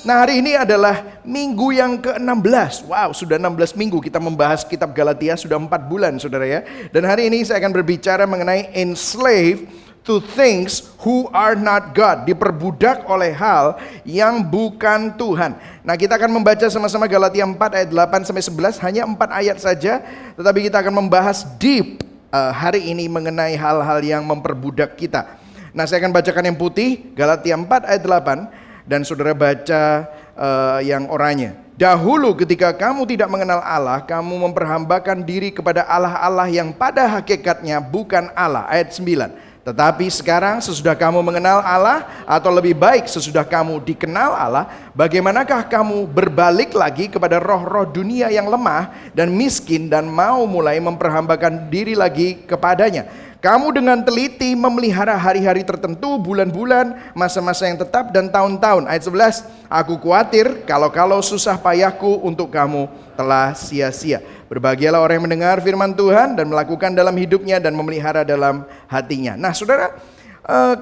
Nah, hari ini adalah minggu yang ke-16. Wow, sudah 16 minggu kita membahas kitab Galatia, sudah 4 bulan saudara ya. Dan hari ini saya akan berbicara mengenai enslaved to things who are not God. Diperbudak oleh hal yang bukan Tuhan. Nah, kita akan membaca sama-sama Galatia 4 ayat 8 sampai 11, hanya 4 ayat saja. Tetapi kita akan membahas deep hari ini mengenai hal-hal yang memperbudak kita. Nah, saya akan bacakan yang putih, Galatia 4 ayat 8. Dan saudara baca yang oranye. Dahulu ketika kamu tidak mengenal Allah, kamu memperhambakan diri kepada Allah-Allah yang pada hakikatnya bukan Allah. Ayat 9. Tetapi sekarang sesudah kamu mengenal Allah, atau lebih baik sesudah kamu dikenal Allah, bagaimanakah kamu berbalik lagi kepada roh-roh dunia yang lemah dan miskin dan mau mulai memperhambakan diri lagi kepadanya. Kamu dengan teliti memelihara hari-hari tertentu, bulan-bulan, masa-masa yang tetap dan tahun-tahun. Ayat 11, aku khawatir kalau susah payahku untuk kamu telah sia-sia. Berbahagialah orang yang mendengar firman Tuhan dan melakukan dalam hidupnya dan memelihara dalam hatinya. Nah, saudara,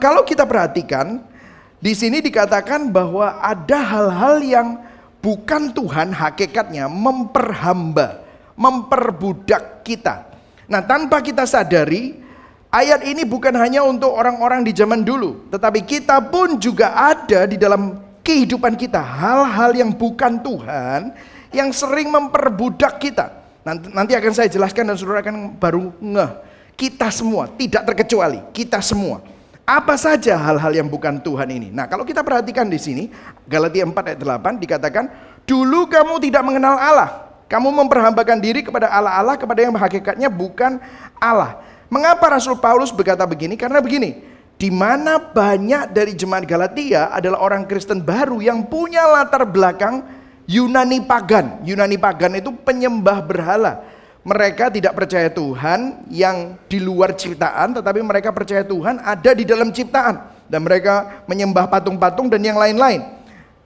kalau kita perhatikan, di sini dikatakan bahwa ada hal-hal yang bukan Tuhan hakikatnya memperhamba, memperbudak kita. Nah, tanpa kita sadari, ayat ini bukan hanya untuk orang-orang di zaman dulu, tetapi kita pun juga ada di dalam kehidupan kita. Hal-hal yang bukan Tuhan yang sering memperbudak kita. Nanti akan saya jelaskan dan saudara akan baru ngeh. Kita semua, tidak terkecuali, kita semua. Apa saja hal-hal yang bukan Tuhan ini? Nah, kalau kita perhatikan di sini, Galatia 4 ayat 8 dikatakan, dulu kamu tidak mengenal Allah. Kamu memperhambakan diri kepada Allah-Allah, kepada yang hakikatnya bukan Allah. Mengapa Rasul Paulus berkata begini? Karena begini, di mana banyak dari jemaat Galatia adalah orang Kristen baru yang punya latar belakang Yunani pagan. Yunani pagan itu penyembah berhala. Mereka tidak percaya Tuhan yang di luar ciptaan, tetapi mereka percaya Tuhan ada di dalam ciptaan. Dan mereka menyembah patung-patung dan yang lain-lain.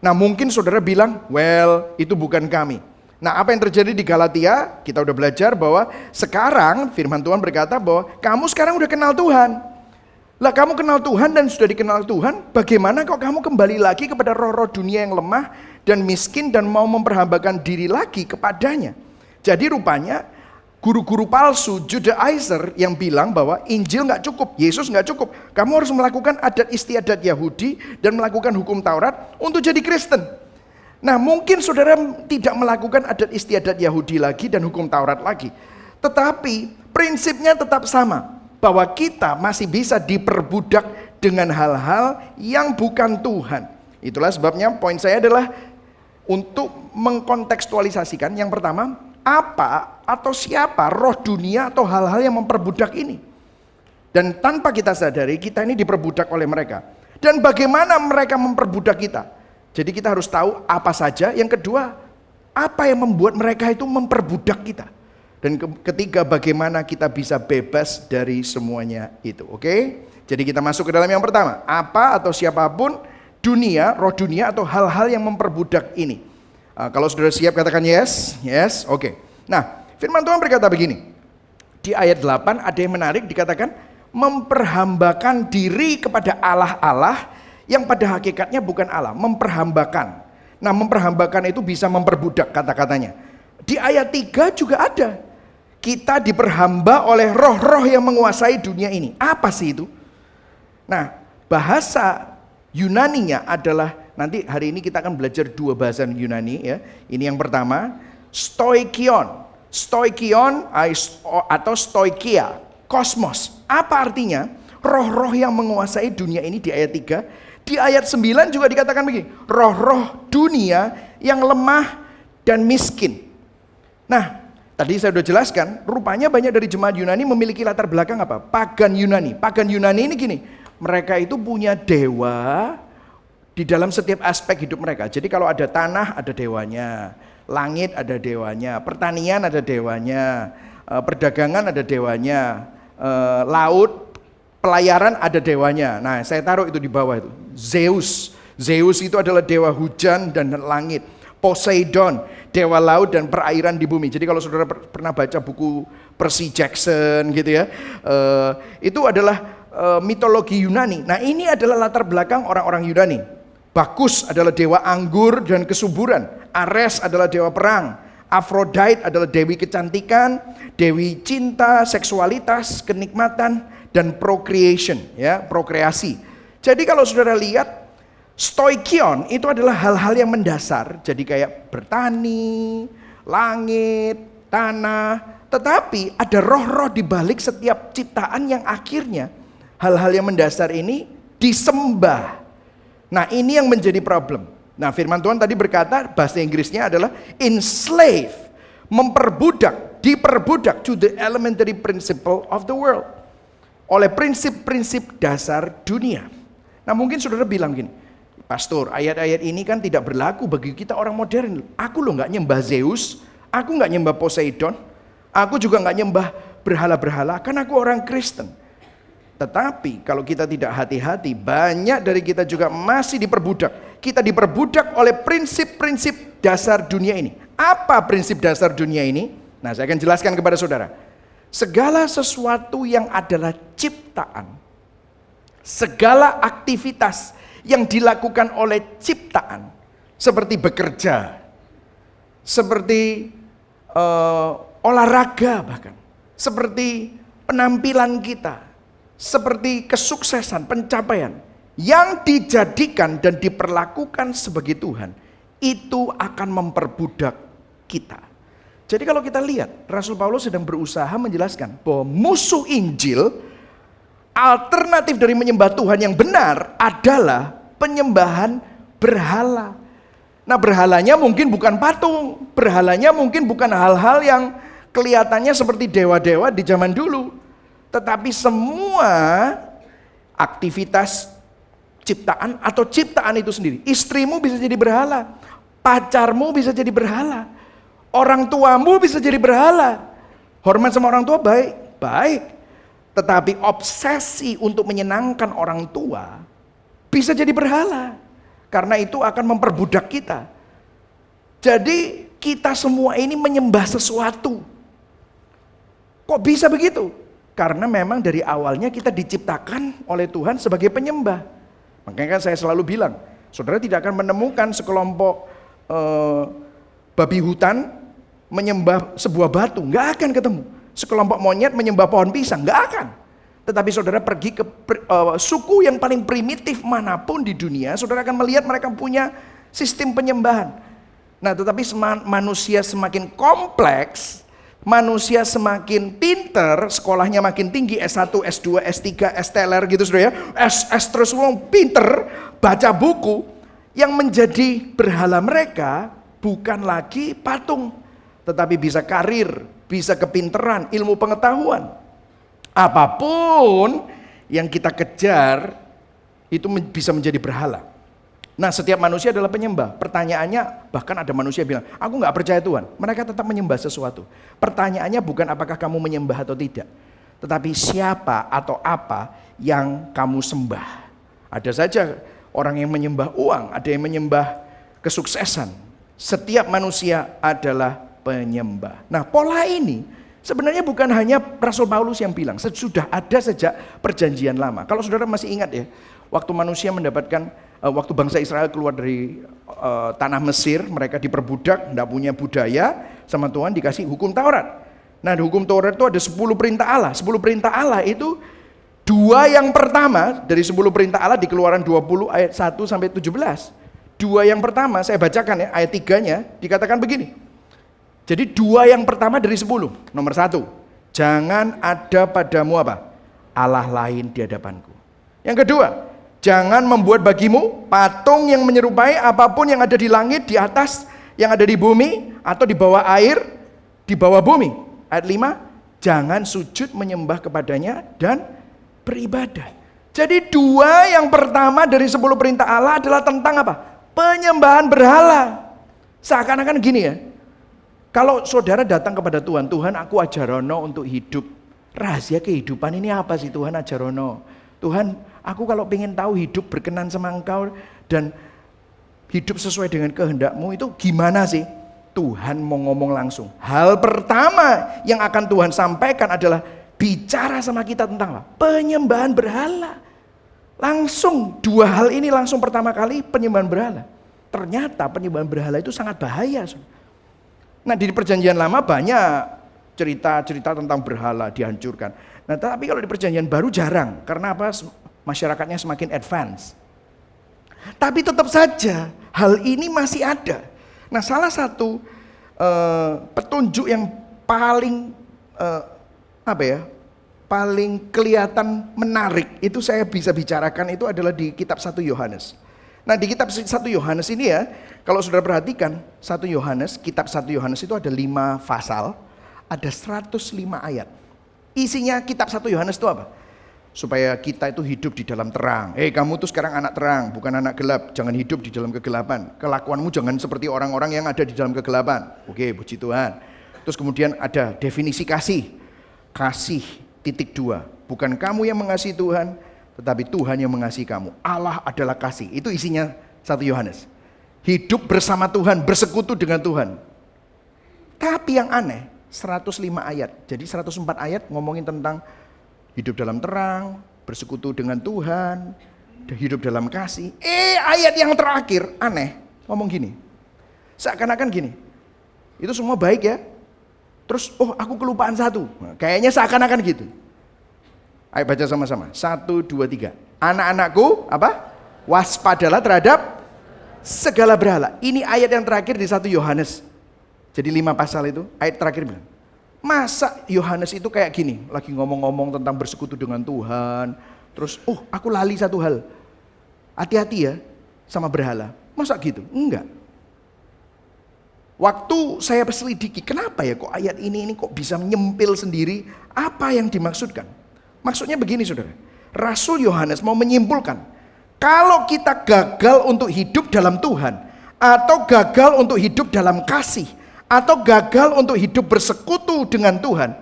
Nah, mungkin saudara bilang, well, itu bukan kami. Nah, apa yang terjadi di Galatia? Kita udah belajar bahwa sekarang firman Tuhan berkata bahwa kamu sekarang udah kenal Tuhan. Lah, kamu kenal Tuhan dan sudah dikenal Tuhan, bagaimana kok kamu kembali lagi kepada roh-roh dunia yang lemah dan miskin dan mau memperhambakan diri lagi kepadanya? Jadi rupanya guru-guru palsu Judaizer yang bilang bahwa Injil nggak cukup, Yesus nggak cukup, kamu harus melakukan adat istiadat Yahudi dan melakukan hukum Taurat untuk jadi Kristen. Nah, mungkin saudara tidak melakukan adat istiadat Yahudi lagi dan hukum Taurat lagi, tetapi prinsipnya tetap sama, bahwa kita masih bisa diperbudak dengan hal-hal yang bukan Tuhan. Itulah sebabnya poin saya adalah untuk mengkontekstualisasikan. Yang pertama, apa atau siapa roh dunia atau hal-hal yang memperbudak ini. Dan tanpa kita sadari, kita ini diperbudak oleh mereka. Dan bagaimana mereka memperbudak kita. Jadi kita harus tahu apa saja. Yang kedua, apa yang membuat mereka itu memperbudak kita. Dan ketiga, bagaimana kita bisa bebas dari semuanya itu. Oke? Jadi kita masuk ke dalam yang pertama. Apa atau siapapun dunia, roh dunia atau hal-hal yang memperbudak ini. Kalau saudara siap katakan yes. Yes, oke. Nah, firman Tuhan berkata begini. Di ayat 8 ada yang menarik, dikatakan memperhambakan diri kepada Allah-Allah yang pada hakikatnya bukan Allah. Memperhambakan. Nah, memperhambakan itu bisa memperbudak kata-katanya. Di ayat 3 juga ada. Kita diperhamba oleh roh-roh yang menguasai dunia ini. Apa sih itu? Nah, bahasa Yunaninya adalah, nanti hari ini kita akan belajar 2 bahasa Yunani ya. Ini yang pertama, stoikion. Stoikion atau stoikia, kosmos. Apa artinya? Roh-roh yang menguasai dunia ini di ayat 3. Di ayat 9 juga dikatakan begini, roh-roh dunia yang lemah dan miskin. Nah, tadi saya sudah jelaskan, rupanya banyak dari jemaat Yunani memiliki latar belakang apa? Pagan Yunani. Pagan Yunani ini gini, mereka itu punya dewa di dalam setiap aspek hidup mereka. Jadi kalau ada tanah ada dewanya, langit ada dewanya, pertanian ada dewanya, perdagangan ada dewanya, laut, pelayaran ada dewanya. Nah, saya taruh itu di bawah itu. Zeus. Zeus itu adalah dewa hujan dan langit. Poseidon, dewa laut dan perairan di bumi. Jadi kalau saudara pernah baca buku Percy Jackson gitu ya, itu adalah mitologi Yunani. Nah, ini adalah latar belakang orang-orang Yunani. Bacchus adalah dewa anggur dan kesuburan. Ares adalah dewa perang. Aphrodite adalah dewi kecantikan, dewi cinta, seksualitas, kenikmatan, dan procreation, ya, prokreasi. Jadi kalau saudara lihat, stoikion itu adalah hal-hal yang mendasar, jadi kayak bertani, langit, tanah, tetapi ada roh-roh di balik setiap ciptaan yang akhirnya hal-hal yang mendasar ini disembah. Nah, ini yang menjadi problem. Nah, firman Tuhan tadi berkata, bahasa Inggrisnya adalah enslave, memperbudak, diperbudak to the elementary principle of the world. Oleh prinsip-prinsip dasar dunia. Nah, mungkin saudara bilang gini, pastor, ayat-ayat ini kan tidak berlaku bagi kita orang modern. Aku loh gak nyembah Zeus, aku gak nyembah Poseidon, aku juga gak nyembah berhala-berhala, kan aku orang Kristen. Tetapi kalau kita tidak hati-hati, banyak dari kita juga masih diperbudak. Kita diperbudak oleh prinsip-prinsip dasar dunia ini. Apa prinsip dasar dunia ini? Nah, saya akan jelaskan kepada saudara. Segala sesuatu yang adalah ciptaan, segala aktivitas yang dilakukan oleh ciptaan, seperti bekerja, seperti olahraga bahkan, seperti penampilan kita, seperti kesuksesan, pencapaian, yang dijadikan dan diperlakukan sebagai Tuhan, itu akan memperbudak kita. Jadi kalau kita lihat, Rasul Paulus sedang berusaha menjelaskan bahwa musuh Injil, alternatif dari menyembah Tuhan yang benar adalah penyembahan berhala. Nah, berhalanya mungkin bukan patung, berhalanya mungkin bukan hal-hal yang kelihatannya seperti dewa-dewa di zaman dulu, tetapi semua aktivitas ciptaan atau ciptaan itu sendiri. Istrimu bisa jadi berhala, pacarmu bisa jadi berhala, orang tuamu bisa jadi berhala. Hormat sama orang tua baik. Tetapi obsesi untuk menyenangkan orang tua bisa jadi berhala. Karena itu akan memperbudak kita. Jadi kita semua ini menyembah sesuatu. Kok bisa begitu? Karena memang dari awalnya kita diciptakan oleh Tuhan sebagai penyembah. Makanya kan saya selalu bilang, saudara tidak akan menemukan sekelompok babi hutan menyembah sebuah batu, nggak akan ketemu. Sekelompok monyet menyembah pohon pisang, nggak akan. Tetapi saudara pergi ke suku yang paling primitif manapun di dunia, saudara akan melihat mereka punya sistem penyembahan. Nah, tetapi manusia semakin kompleks, manusia semakin pinter, sekolahnya makin tinggi, S1, S2, S3, S-teler gitu saudara ya, S terus semua pinter, baca buku, yang menjadi berhala mereka bukan lagi patung, tetapi bisa karir, bisa kepinteran, ilmu pengetahuan. Apapun yang kita kejar, itu bisa menjadi berhala. Nah, setiap manusia adalah penyembah. Pertanyaannya, bahkan ada manusia bilang, aku gak percaya Tuhan. Mereka tetap menyembah sesuatu. Pertanyaannya bukan apakah kamu menyembah atau tidak, tetapi siapa atau apa yang kamu sembah. Ada saja orang yang menyembah uang, ada yang menyembah kesuksesan. Setiap manusia adalah penyembah. Nah, pola ini sebenarnya bukan hanya Rasul Paulus yang bilang, sudah ada sejak perjanjian lama. Kalau saudara masih ingat ya, waktu manusia mendapatkan, waktu bangsa Israel keluar dari tanah Mesir, mereka diperbudak, tidak punya budaya, sama Tuhan dikasih hukum Taurat. Nah, di hukum Taurat itu ada 10 perintah Allah. 10 perintah Allah itu, 2 yang pertama dari 10 perintah Allah di Keluaran 20 ayat 1 sampai 17. 2 yang pertama, saya bacakan ya, ayat 3-nya dikatakan begini. Jadi 2 yang pertama dari 10. Nomor 1, jangan ada padamu apa? Allah lain di hadapanku. Yang kedua, jangan membuat bagimu patung yang menyerupai apapun yang ada di langit, di atas, yang ada di bumi, atau di bawah air, di bawah bumi. Ayat 5, jangan sujud menyembah kepadanya dan beribadah. Jadi 2 yang pertama dari 10 perintah Allah adalah tentang apa? Penyembahan berhala. Seakan-akan gini ya, kalau saudara datang kepada Tuhan, Tuhan aku ajarono untuk hidup. Rahasia kehidupan ini apa sih Tuhan ajarono? Tuhan, aku kalau pengen tahu hidup berkenan sama Engkau dan hidup sesuai dengan kehendak-Mu itu gimana sih? Tuhan mau ngomong langsung. Hal pertama yang akan Tuhan sampaikan adalah bicara sama kita tentang apa? Penyembahan berhala. Langsung dua hal ini langsung pertama kali penyembahan berhala. Ternyata penyembahan berhala itu sangat bahaya. Nah di perjanjian lama banyak cerita-cerita tentang berhala dihancurkan. Nah tapi kalau di perjanjian baru jarang. Karena apa? Masyarakatnya semakin advance. Tapi tetap saja hal ini masih ada. Nah salah satu petunjuk yang paling paling kelihatan menarik itu saya bisa bicarakan itu adalah di kitab 1 Yohanes. Nah di kitab 1 Yohanes ini ya, kalau saudara perhatikan kitab 1 Yohanes itu ada 5 pasal, ada 105 ayat. Isinya kitab 1 Yohanes itu apa? Supaya kita itu hidup di dalam terang. Kamu tuh sekarang anak terang, bukan anak gelap. Jangan hidup di dalam kegelapan. Kelakuanmu jangan seperti orang-orang yang ada di dalam kegelapan. Oke, puji Tuhan. Terus kemudian ada definisi kasih. Kasih. Titik 2, bukan kamu yang mengasihi Tuhan, tetapi Tuhan yang mengasihi kamu. Allah adalah kasih. Itu isinya 1 Yohanes. Hidup bersama Tuhan, bersekutu dengan Tuhan. Tapi yang aneh, 105 ayat. Jadi 104 ayat ngomongin tentang hidup dalam terang, bersekutu dengan Tuhan, hidup dalam kasih. Ayat yang terakhir aneh, ngomong gini. Seakan-akan gini. Itu semua baik ya. Terus, aku kelupaan satu. Nah, kayaknya seakan-akan gitu. Ayo baca sama-sama. 1, 2, 3. Anak-anakku, apa? Waspadalah terhadap segala berhala. Ini ayat yang terakhir di 1 Yohanes. Jadi 5 pasal itu, ayat terakhir bilang. Masa Yohanes itu kayak gini, lagi ngomong-ngomong tentang bersekutu dengan Tuhan. Terus, aku lali satu hal. Hati-hati ya sama berhala. Masa gitu? Enggak. Waktu saya selidiki, kenapa ya kok ayat ini kok bisa nyempil sendiri? Apa yang dimaksudkan? Maksudnya begini saudara, Rasul Yohanes mau menyimpulkan, kalau kita gagal untuk hidup dalam Tuhan, atau gagal untuk hidup dalam kasih, atau gagal untuk hidup bersekutu dengan Tuhan,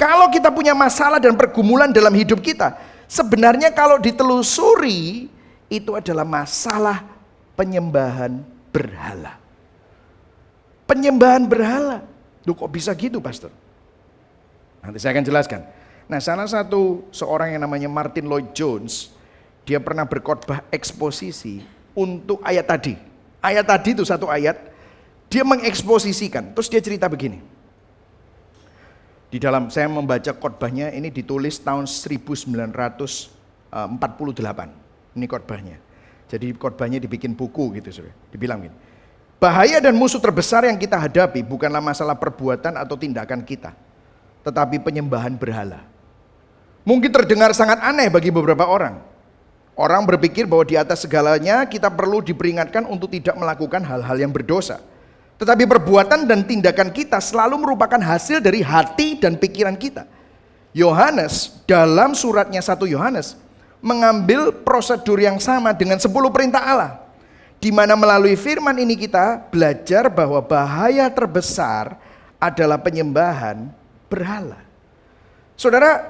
kalau kita punya masalah dan pergumulan dalam hidup kita, sebenarnya kalau ditelusuri, itu adalah masalah penyembahan berhala. Penyembahan berhala. Loh kok bisa gitu pastor? Nanti saya akan jelaskan. Nah salah satu seorang yang namanya Martin Lloyd Jones, dia pernah berkhotbah eksposisi untuk ayat tadi. Ayat tadi itu satu ayat, dia mengeksposisikan. Terus dia cerita begini. Di dalam saya membaca khotbahnya ini ditulis tahun 1948. Ini khotbahnya. Jadi khotbahnya dibikin buku gitu saudara. Dibilang gini. Bahaya dan musuh terbesar yang kita hadapi bukanlah masalah perbuatan atau tindakan kita, tetapi penyembahan berhala. Mungkin terdengar sangat aneh bagi beberapa orang. Orang berpikir bahwa di atas segalanya kita perlu diperingatkan untuk tidak melakukan hal-hal yang berdosa. Tetapi perbuatan dan tindakan kita selalu merupakan hasil dari hati dan pikiran kita. Yohanes dalam suratnya 1 Yohanes mengambil prosedur yang sama dengan 10 perintah Allah. Di mana melalui firman ini kita belajar bahwa bahaya terbesar adalah penyembahan berhala. Saudara,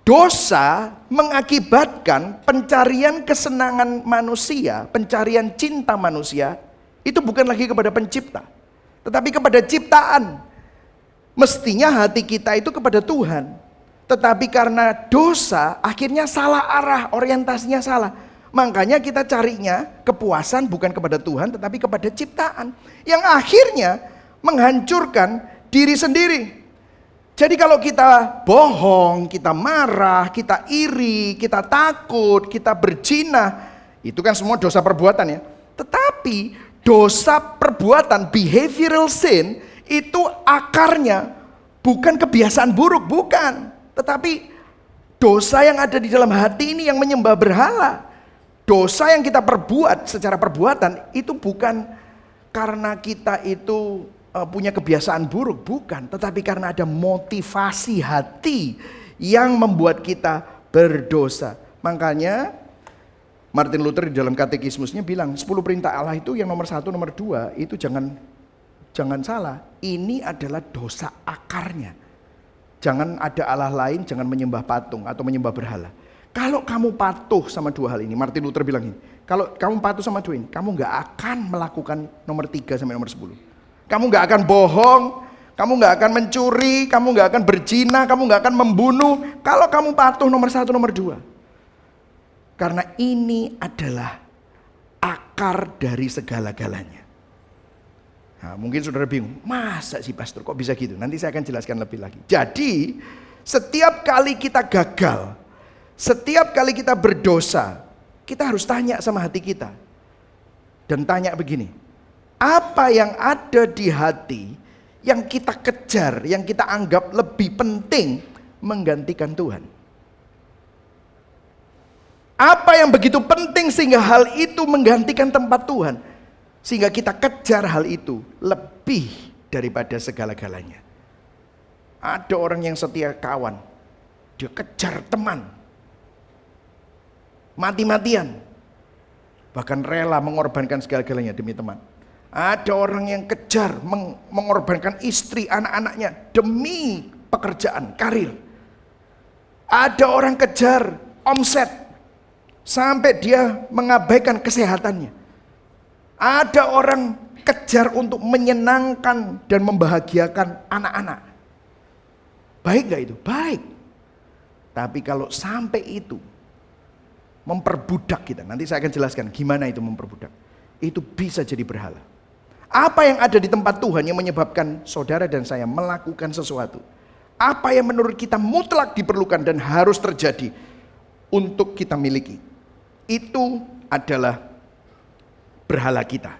dosa mengakibatkan pencarian kesenangan manusia, pencarian cinta manusia, itu bukan lagi kepada pencipta, tetapi kepada ciptaan. Mestinya hati kita itu kepada Tuhan, tetapi karena dosa akhirnya salah arah, orientasinya salah. Makanya kita carinya kepuasan bukan kepada Tuhan tetapi kepada ciptaan yang akhirnya menghancurkan diri sendiri. Jadi kalau kita bohong, kita marah, kita iri, kita takut, kita berzina, itu kan semua dosa perbuatan ya. Tetapi dosa perbuatan, behavioral sin, itu akarnya bukan kebiasaan buruk, bukan. Tetapi dosa yang ada di dalam hati ini yang menyembah berhala. Dosa yang kita perbuat secara perbuatan itu bukan karena kita itu punya kebiasaan buruk, bukan. Tetapi karena ada motivasi hati yang membuat kita berdosa. Makanya Martin Luther di dalam katekismusnya bilang 10 perintah Allah itu yang nomor 1, nomor 2 itu jangan salah. Ini adalah dosa akarnya. Jangan ada Allah lain, jangan menyembah patung atau menyembah berhala. Kalau kamu patuh sama 2 hal ini, Martin Luther bilang ini, kalau kamu patuh sama 2 ini, kamu gak akan melakukan nomor 3 sampai nomor 10. Kamu gak akan bohong, kamu gak akan mencuri, kamu gak akan berzina, kamu gak akan membunuh. Kalau kamu patuh nomor 1, nomor 2. Karena ini adalah akar dari segala-galanya. Nah, mungkin saudara bingung, masa sih pastor kok bisa gitu? Nanti saya akan jelaskan lebih lagi. Jadi, setiap kali kita gagal, setiap kali kita berdosa, kita harus tanya sama hati kita. Dan tanya begini, apa yang ada di hati yang kita kejar, yang kita anggap lebih penting menggantikan Tuhan? Apa yang begitu penting sehingga hal itu menggantikan tempat Tuhan? Sehingga kita kejar hal itu lebih daripada segala-galanya. Ada orang yang setia kawan, dia kejar teman, mati-matian. Bahkan rela mengorbankan segala-galanya demi teman. Ada orang yang kejar mengorbankan istri, anak-anaknya demi pekerjaan, karir. Ada orang kejar omset sampai dia mengabaikan kesehatannya. Ada orang kejar untuk menyenangkan dan membahagiakan anak-anak. Baik gak itu? Baik. Tapi kalau sampai itu memperbudak kita, nanti saya akan jelaskan gimana itu memperbudak. Itu bisa jadi berhala. Apa yang ada di tempat Tuhan yang menyebabkan saudara dan saya melakukan sesuatu? Apa yang menurut kita mutlak diperlukan dan harus terjadi untuk kita miliki? Itu adalah berhala kita.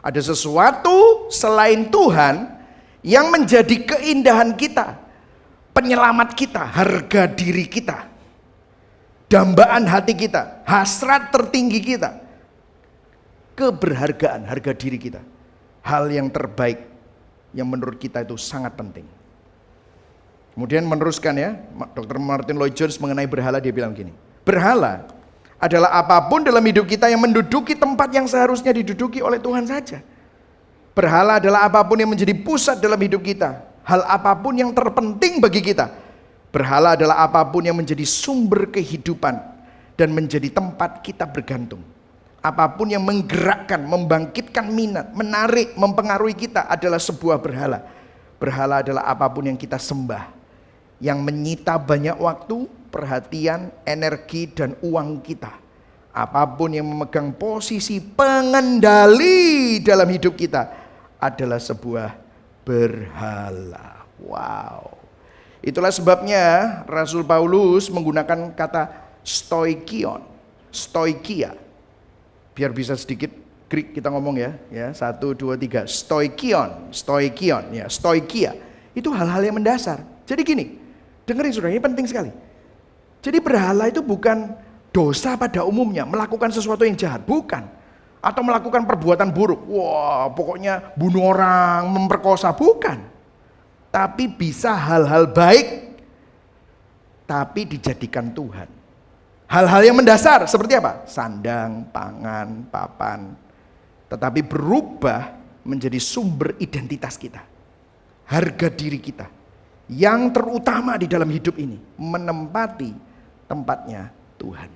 Ada sesuatu selain Tuhan yang menjadi keindahan kita, penyelamat kita, harga diri kita, dambaan hati kita, hasrat tertinggi kita, keberhargaan, harga diri kita. Hal yang terbaik yang menurut kita itu sangat penting. Kemudian meneruskan ya, Dr. Martin Lloyd Jones mengenai berhala, dia bilang gini, berhala adalah apapun dalam hidup kita yang menduduki tempat yang seharusnya diduduki oleh Tuhan saja. Berhala adalah apapun yang menjadi pusat dalam hidup kita, hal apapun yang terpenting bagi kita. Berhala adalah apapun yang menjadi sumber kehidupan dan menjadi tempat kita bergantung. Apapun yang menggerakkan, membangkitkan minat, menarik, mempengaruhi kita adalah sebuah berhala. Berhala adalah apapun yang kita sembah, yang menyita banyak waktu, perhatian, energi, dan uang kita. Apapun yang memegang posisi pengendali dalam hidup kita adalah sebuah berhala. Wow. Itulah sebabnya Rasul Paulus menggunakan kata stoikion, stoikia. Biar bisa sedikit Greek kita ngomong ya. 1, 2, 3. Stoikion, stoikion, ya, stoikia. Itu hal-hal yang mendasar. Jadi gini, dengerin saudara, ini penting sekali. Jadi berhala itu bukan dosa pada umumnya, melakukan sesuatu yang jahat, bukan. Atau melakukan perbuatan buruk, wah pokoknya bunuh orang, memperkosa, bukan. Tapi bisa hal-hal baik, tapi dijadikan Tuhan. Hal-hal yang mendasar seperti apa? Sandang, pangan, papan. Tetapi berubah menjadi sumber identitas kita. Harga diri kita. Yang terutama di dalam hidup ini, menempati tempatnya Tuhan.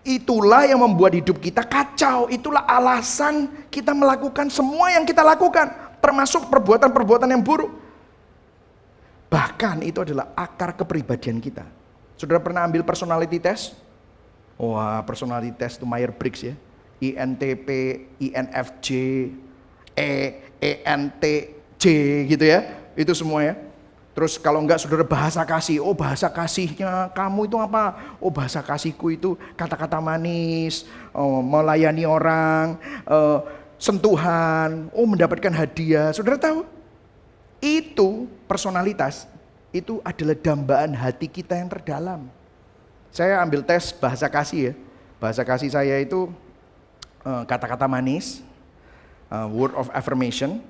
Itulah yang membuat hidup kita kacau. Itulah alasan kita melakukan semua yang kita lakukan, termasuk perbuatan-perbuatan yang buruk. Bahkan itu adalah akar kepribadian kita. Saudara pernah ambil personality test? Wah, personality test itu Myers-Briggs ya. INTP, INFJ, ENTJ gitu ya. Itu semua ya. Terus kalau enggak saudara bahasa kasih, oh bahasa kasihnya kamu itu apa? Oh bahasa kasihku itu kata-kata manis, melayani orang, sentuhan, oh mendapatkan hadiah. Saudara tahu? Itu personalitas, itu adalah dambaan hati kita yang terdalam. Saya ambil tes bahasa kasih ya. Bahasa kasih saya itu kata-kata manis, word of affirmation,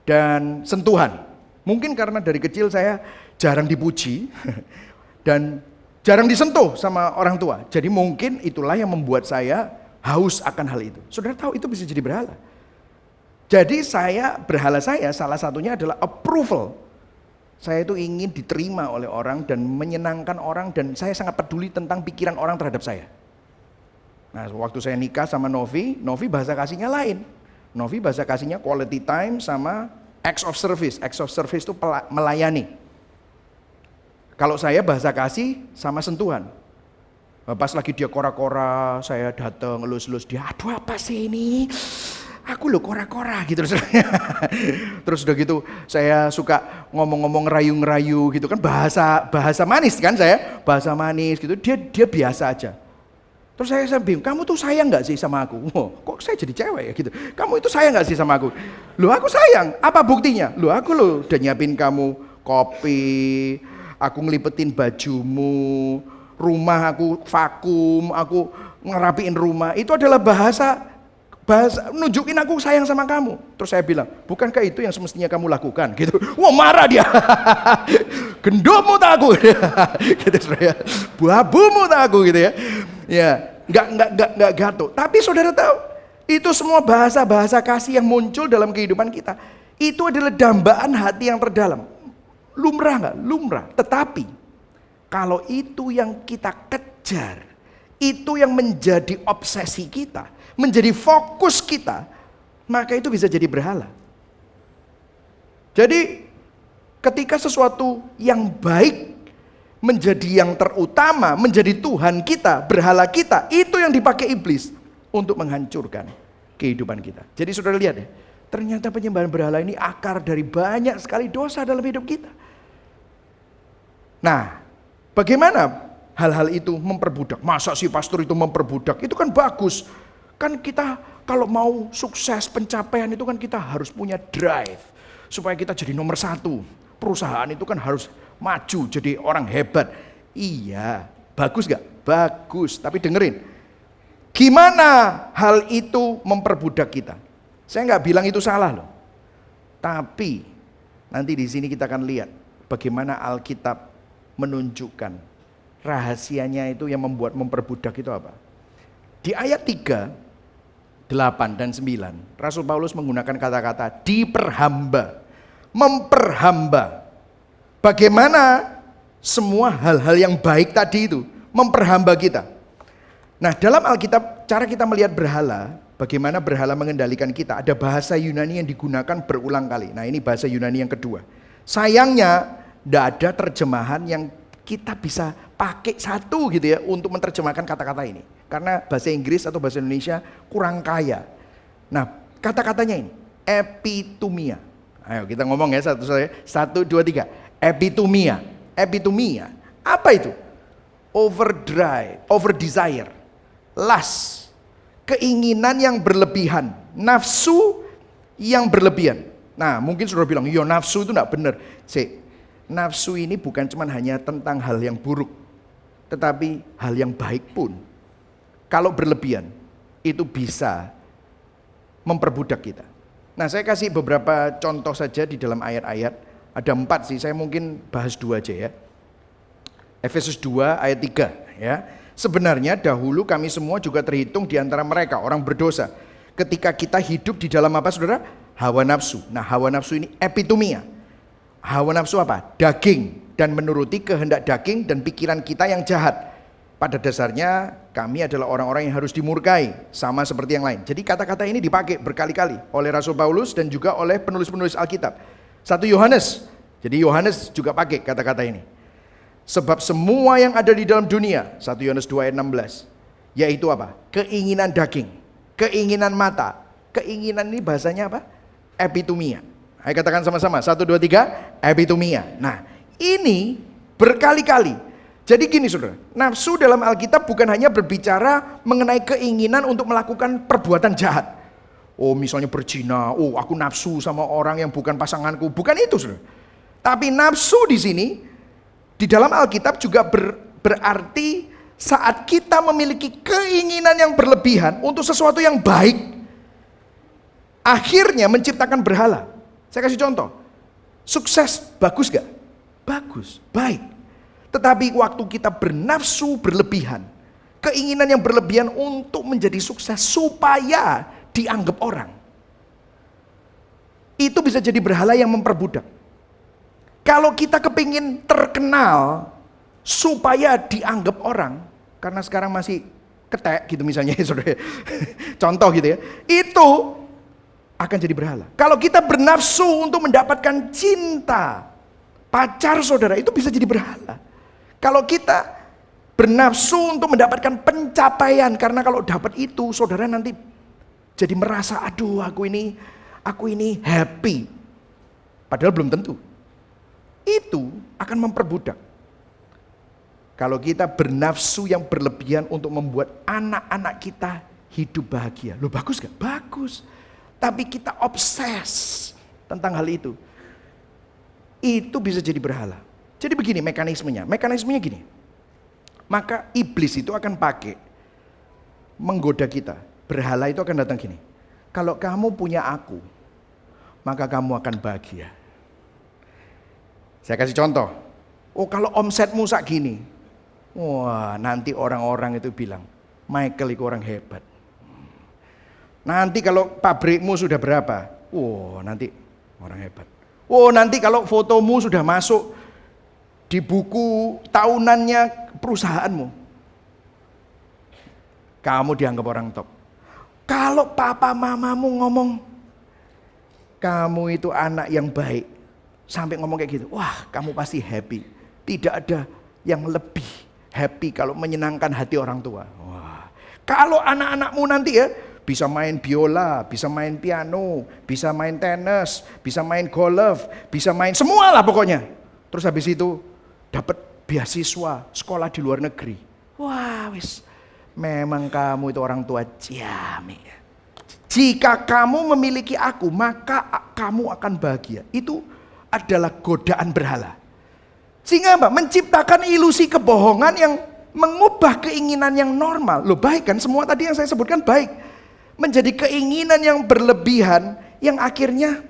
dan sentuhan. Mungkin karena dari kecil saya jarang dipuji dan jarang disentuh sama orang tua. Jadi mungkin itulah yang membuat saya haus akan hal itu. Saudara tahu itu bisa jadi berhala. Jadi berhala saya salah satunya adalah approval. Saya itu ingin diterima oleh orang dan menyenangkan orang, dan saya sangat peduli tentang pikiran orang terhadap saya. Nah, waktu saya nikah sama Novi bahasa kasihnya lain. Novi bahasa kasihnya quality time sama acts of service. Acts of service itu melayani. Kalau saya bahasa kasih sama sentuhan. Pas lagi dia kora-kora, saya datang elus-elus dia, aduh apa sih ini? Aku lo kora-kora gitu. Terus udah gitu saya suka ngomong-ngomong rayu-rayu gitu kan, bahasa manis kan saya, bahasa manis gitu. Dia biasa aja. Terus saya bingung, kamu tuh sayang nggak sih sama aku? Oh, kok saya jadi cewek ya gitu? Kamu itu sayang nggak sih sama aku? Loh aku sayang, apa buktinya? Loh aku lo udah nyiapin kamu kopi, aku ngelipetin bajumu, rumah aku vakum, aku ngerapiin rumah. Itu adalah bahasa nunjukin aku sayang sama kamu. Terus saya bilang, bukankah itu yang semestinya kamu lakukan? Gitu. Wah marah dia. Gendomu tak aku. Gitu saya. Babumu tak aku gitu ya. Ya, enggak gato. Tapi saudara tahu, itu semua bahasa-bahasa kasih yang muncul dalam kehidupan kita. Itu adalah dambaan hati yang terdalam. Lumrah enggak? Lumrah. Tetapi kalau itu yang kita kejar, itu yang menjadi obsesi kita, menjadi fokus kita, maka itu bisa jadi berhala. Jadi ketika sesuatu yang baik menjadi yang terutama, menjadi Tuhan kita, berhala kita, itu yang dipakai iblis untuk menghancurkan kehidupan kita. Jadi saudara lihat ya, ternyata penyembahan berhala ini akar dari banyak sekali dosa dalam hidup kita. Nah, bagaimana hal-hal itu memperbudak? Masa sih pastor itu memperbudak? Itu kan bagus. Kan kita kalau mau sukses pencapaian itu kan kita harus punya drive. Supaya kita jadi nomor 1. Perusahaan itu kan harus maju jadi orang hebat. Iya, bagus gak? Bagus, tapi dengerin. Gimana hal itu memperbudak kita? Saya gak bilang itu salah loh. Tapi nanti di sini kita akan lihat bagaimana Alkitab menunjukkan rahasianya itu yang membuat memperbudak itu apa. Di ayat 3, 8 dan 9, Rasul Paulus menggunakan kata-kata diperhamba, memperhamba. Bagaimana semua hal-hal yang baik tadi itu memperhamba kita. Nah, dalam Alkitab cara kita melihat berhala, bagaimana berhala mengendalikan kita, ada bahasa Yunani yang digunakan berulang kali. Nah, ini bahasa Yunani yang kedua. Sayangnya tidak ada terjemahan yang kita bisa pakai satu gitu ya untuk menerjemahkan kata-kata ini. Karena bahasa Inggris atau bahasa Indonesia kurang kaya. Nah, kata-katanya ini epitumia. Ayo kita ngomong ya satu, dua, tiga. Epitumia. Epitumia. Apa itu? Overdrive, over desire, lust, keinginan yang berlebihan, nafsu yang berlebihan. Nah, mungkin saudara bilang, yo nafsu itu enggak benar. Nafsu ini bukan cuma hanya tentang hal yang buruk, tetapi hal yang baik pun. Kalau berlebihan, itu bisa memperbudak kita. Nah, saya kasih beberapa contoh saja di dalam ayat-ayat. Ada 4 sih, saya mungkin bahas 2 aja ya. Efesus 2 ayat 3 ya. Sebenarnya dahulu kami semua juga terhitung di antara mereka, orang berdosa. Ketika kita hidup di dalam apa saudara? Hawa nafsu. Nah, hawa nafsu ini epitumia. Hawa nafsu apa? Daging, dan menuruti kehendak daging dan pikiran kita yang jahat. Pada dasarnya kami adalah orang-orang yang harus dimurkai, sama seperti yang lain. Jadi kata-kata ini dipakai berkali-kali oleh Rasul Paulus dan juga oleh penulis-penulis Alkitab. 1 Yohanes, jadi Yohanes juga pakai kata-kata ini. Sebab semua yang ada di dalam dunia, 1 Yohanes 2 ayat 16, yaitu apa? Keinginan daging, keinginan mata. Keinginan ini bahasanya apa? Epitumia. Ayo katakan sama-sama, 1, 2, 3, epitumia. Nah, ini berkali-kali. Jadi gini saudara, nafsu dalam Alkitab bukan hanya berbicara mengenai keinginan untuk melakukan perbuatan jahat. Oh misalnya berzina, oh aku nafsu sama orang yang bukan pasanganku. Bukan itu saudara. Tapi nafsu di sini, di dalam Alkitab juga berarti saat kita memiliki keinginan yang berlebihan untuk sesuatu yang baik, akhirnya menciptakan berhala. Saya kasih contoh, sukses bagus gak? Bagus, baik. Tetapi waktu kita bernafsu berlebihan, keinginan yang berlebihan untuk menjadi sukses supaya dianggap orang, itu bisa jadi berhala yang memperbudak. Kalau kita kepingin terkenal supaya dianggap orang, karena sekarang masih ketek gitu misalnya saudara, contoh gitu ya, itu akan jadi berhala. Kalau kita bernafsu untuk mendapatkan cinta pacar saudara, itu bisa jadi berhala. Kalau kita Bernafsu untuk mendapatkan pencapaian. Karena kalau dapat itu, saudara nanti jadi merasa, aduh aku ini happy. Padahal belum tentu. Itu akan memperbudak. Kalau kita bernafsu yang berlebihan untuk membuat anak-anak kita hidup bahagia. Loh bagus gak? Bagus. Tapi kita obses tentang hal itu. Itu bisa jadi berhala. Jadi begini mekanismenya. Mekanismenya gini. Maka iblis itu akan pakai menggoda kita. Berhala itu akan datang gini. Kalau kamu punya aku, maka kamu akan bahagia. Saya kasih contoh. Oh kalau omsetmu sak gini. Wah nanti orang-orang itu bilang, Michael itu orang hebat. Nanti kalau pabrikmu sudah berapa? Wah nanti orang hebat. Oh nanti kalau fotomu sudah masuk di buku tahunannya perusahaanmu, kamu dianggap orang top. Kalau papa mamamu ngomong, kamu itu anak yang baik, sampai ngomong kayak gitu, wah kamu pasti happy. Tidak ada yang lebih happy kalau menyenangkan hati orang tua. Wah, kalau anak-anakmu nanti ya bisa main biola, bisa main piano, bisa main tenis, bisa main golf, bisa main semua lah pokoknya. Terus habis itu dapat beasiswa sekolah di luar negeri. Wah, wis memang kamu itu orang tua jamin. Jika kamu memiliki aku, maka kamu akan bahagia. Itu adalah godaan berhala. Sehingga apa? Menciptakan ilusi kebohongan yang mengubah keinginan yang normal. Loh baik kan, semua tadi yang saya sebutkan baik. Menjadi keinginan yang berlebihan yang akhirnya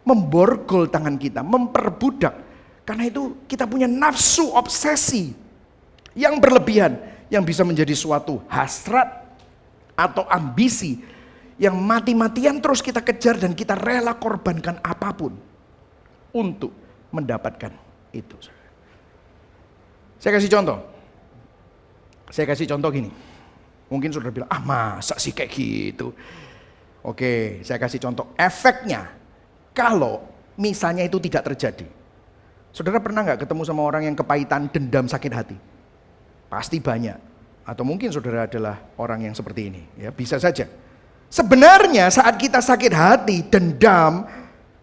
memborgol tangan kita, memperbudak. Karena itu kita punya nafsu obsesi yang berlebihan yang bisa menjadi suatu hasrat atau ambisi yang mati-matian terus kita kejar dan kita rela korbankan apapun untuk mendapatkan itu. Saya kasih contoh. Saya kasih contoh gini. Mungkin saudara bilang, masa sih kayak gitu. Oke, saya kasih contoh efeknya. Kalau misalnya itu tidak terjadi. Saudara pernah gak ketemu sama orang yang kepahitan, dendam, sakit hati? Pasti banyak. Atau mungkin saudara adalah orang yang seperti ini. Ya, bisa saja. Sebenarnya saat kita sakit hati, dendam,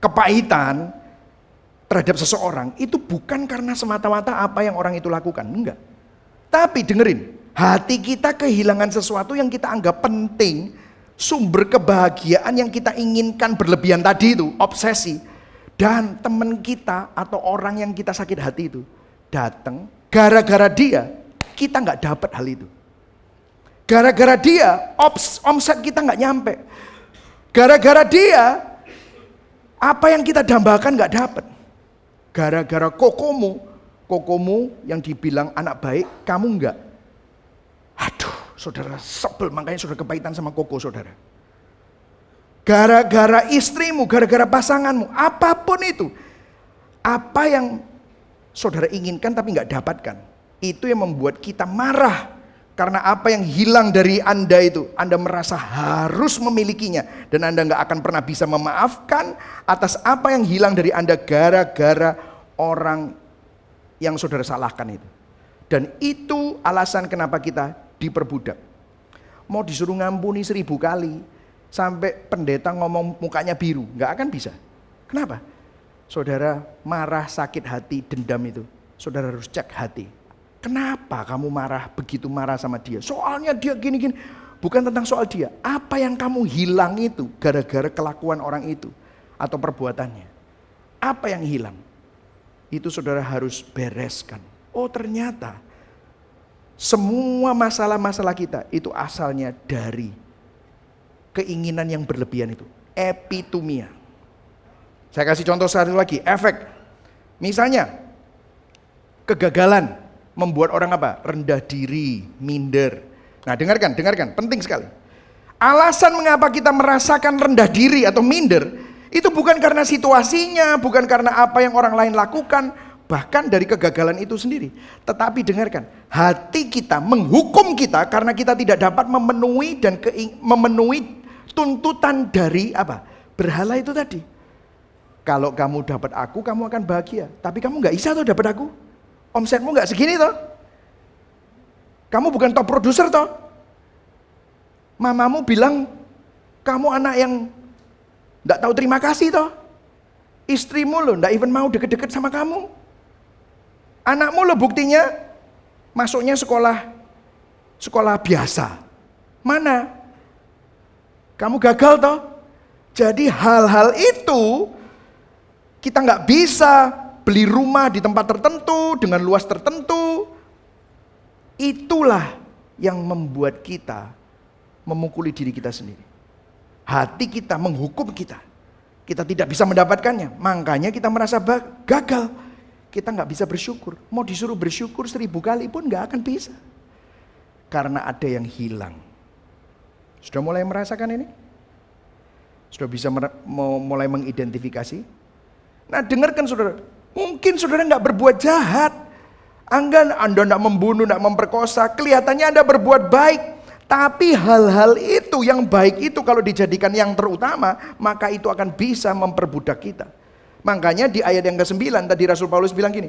kepahitan terhadap seseorang, itu bukan karena semata-mata apa yang orang itu lakukan. Enggak. Tapi dengerin, hati kita kehilangan sesuatu yang kita anggap penting, sumber kebahagiaan yang kita inginkan berlebihan tadi itu, obsesi. Dan teman kita atau orang yang kita sakit hati itu datang, gara-gara dia, kita nggak dapat hal itu. Gara-gara dia, omset kita nggak nyampe. Gara-gara dia, apa yang kita dambakan nggak dapat. Gara-gara kokomu yang dibilang anak baik, kamu enggak. Aduh, saudara sebel, makanya saudara kepahitan sama koko saudara. Gara-gara istrimu, gara-gara pasanganmu, apapun itu. Apa yang saudara inginkan tapi enggak dapatkan. Itu yang membuat kita marah. Karena apa yang hilang dari Anda itu, Anda merasa harus memilikinya. Dan Anda enggak akan pernah bisa memaafkan atas apa yang hilang dari Anda gara-gara orang yang saudara salahkan itu. Dan itu alasan kenapa kita diperbudak. Mau disuruh ngampuni 1000 kali, sampai pendeta ngomong mukanya biru, nggak akan bisa. Kenapa? Saudara marah, sakit hati, dendam itu, saudara harus cek hati. Kenapa kamu marah, begitu marah sama dia? Soalnya dia gini-gini. Bukan tentang soal dia. Apa yang kamu hilang itu gara-gara kelakuan orang itu atau perbuatannya? Apa yang hilang? Itu saudara harus bereskan. Oh ternyata semua masalah-masalah kita itu asalnya dari keinginan yang berlebihan itu. Epitumia. Saya kasih contoh satu lagi, efek. Misalnya kegagalan membuat orang apa? Rendah diri, minder. Nah dengarkan, penting sekali. Alasan mengapa kita merasakan rendah diri atau minder, itu bukan karena situasinya, bukan karena apa yang orang lain lakukan, bahkan dari kegagalan itu sendiri. Tetapi dengarkan, hati kita menghukum kita karena kita tidak dapat memenuhi memenuhi tuntutan dari apa? Berhala itu tadi. Kalau kamu dapat aku, kamu akan bahagia. Tapi kamu nggak bisa tuh dapat aku. Omsetmu nggak segini toh. Kamu bukan top producer toh. Mamamu bilang kamu anak yang enggak tahu terima kasih toh. Istrimu loh enggak even mau deket-deket sama kamu. Anakmu loh buktinya masuknya sekolah biasa. Mana? Kamu gagal toh. Jadi hal-hal itu kita nggak bisa beli rumah di tempat tertentu dengan luas tertentu. Itulah yang membuat kita memukuli diri kita sendiri. Hati kita menghukum kita. Kita tidak bisa mendapatkannya. Makanya kita merasa gagal. Kita nggak bisa bersyukur. Mau disuruh bersyukur 1000 kali pun nggak akan bisa. Karena ada yang hilang. Sudah mulai merasakan ini? Sudah bisa mulai mengidentifikasi? Nah dengarkan saudara, mungkin saudara nggak berbuat jahat. Anda nggak membunuh, nggak memperkosa, kelihatannya Anda berbuat baik. Tapi hal-hal itu, yang baik itu kalau dijadikan yang terutama, maka itu akan bisa memperbudak kita. Makanya di ayat yang ke-9 tadi Rasul Paulus bilang gini,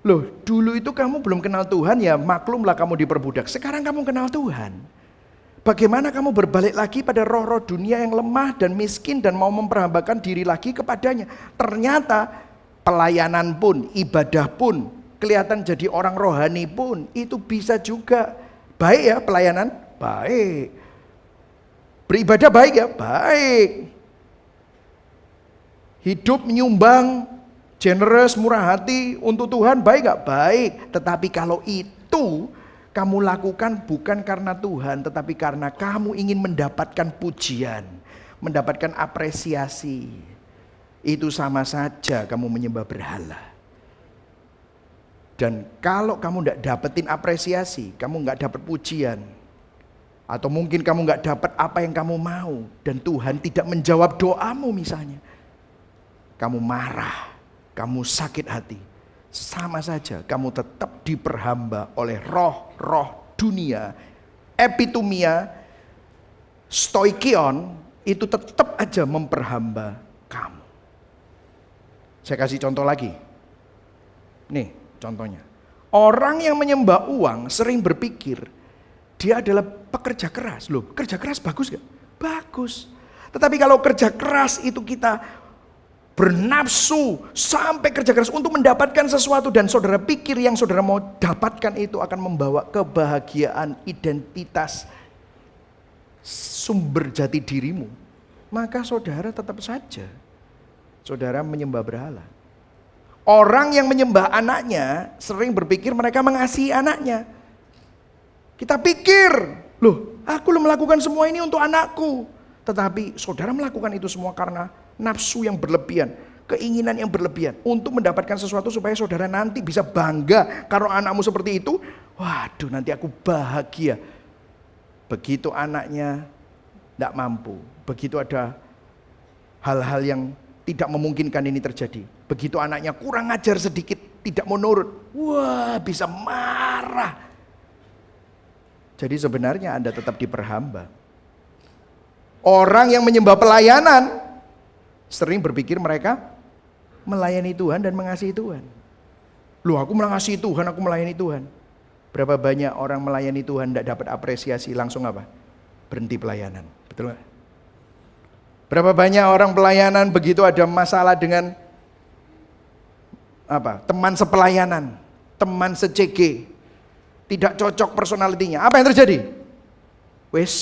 loh dulu itu kamu belum kenal Tuhan ya maklumlah kamu diperbudak. Sekarang kamu kenal Tuhan. Bagaimana kamu berbalik lagi pada roh-roh dunia yang lemah dan miskin dan mau memperhambakan diri lagi kepadanya. Ternyata pelayanan pun, ibadah pun, kelihatan jadi orang rohani pun, itu bisa juga. Baik ya pelayanan? Baik. Beribadah baik ya? Baik. Hidup menyumbang, generous, murah hati untuk Tuhan, baik gak? Baik. Tetapi kalau itu kamu lakukan bukan karena Tuhan, tetapi karena kamu ingin mendapatkan pujian, mendapatkan apresiasi. Itu sama saja kamu menyembah berhala. Dan kalau kamu tidak dapetin apresiasi, kamu nggak dapat pujian, atau mungkin kamu nggak dapat apa yang kamu mau, dan Tuhan tidak menjawab doamu misalnya, kamu marah, kamu sakit hati. Sama saja kamu tetap diperhamba oleh roh-roh dunia. Epitomia, stoikion itu tetap aja memperhamba kamu. Saya kasih contoh lagi. Nih contohnya. Orang yang menyembah uang sering berpikir dia adalah pekerja keras. Loh, kerja keras bagus gak? Bagus. Tetapi kalau kerja keras itu kita bernafsu sampai kerja keras untuk mendapatkan sesuatu dan saudara pikir yang saudara mau dapatkan itu akan membawa kebahagiaan, identitas, sumber jati dirimu, maka saudara tetap saja saudara menyembah berhala. Orang yang menyembah anaknya sering berpikir mereka mengasihi anaknya. Kita pikir, loh aku melakukan semua ini untuk anakku. Tetapi saudara melakukan itu semua karena nafsu yang berlebihan, keinginan yang berlebihan untuk mendapatkan sesuatu supaya saudara nanti bisa bangga kalau anakmu seperti itu. Waduh, nanti aku bahagia. Begitu anaknya tidak mampu, begitu ada hal-hal yang tidak memungkinkan ini terjadi, begitu anaknya kurang ajar sedikit, tidak mau nurut, wah bisa marah. Jadi sebenarnya Anda tetap diperhamba. Orang yang menyembah pelayanan sering berpikir mereka melayani Tuhan dan mengasihi Tuhan. Loh aku mengasihi Tuhan, aku melayani Tuhan. Berapa banyak orang melayani Tuhan tidak dapat apresiasi, langsung apa? Berhenti pelayanan. Betul gak? Berapa banyak orang pelayanan begitu ada masalah dengan teman sepelayanan, teman se-CG, tidak cocok personalitinya. Apa yang terjadi? Wes,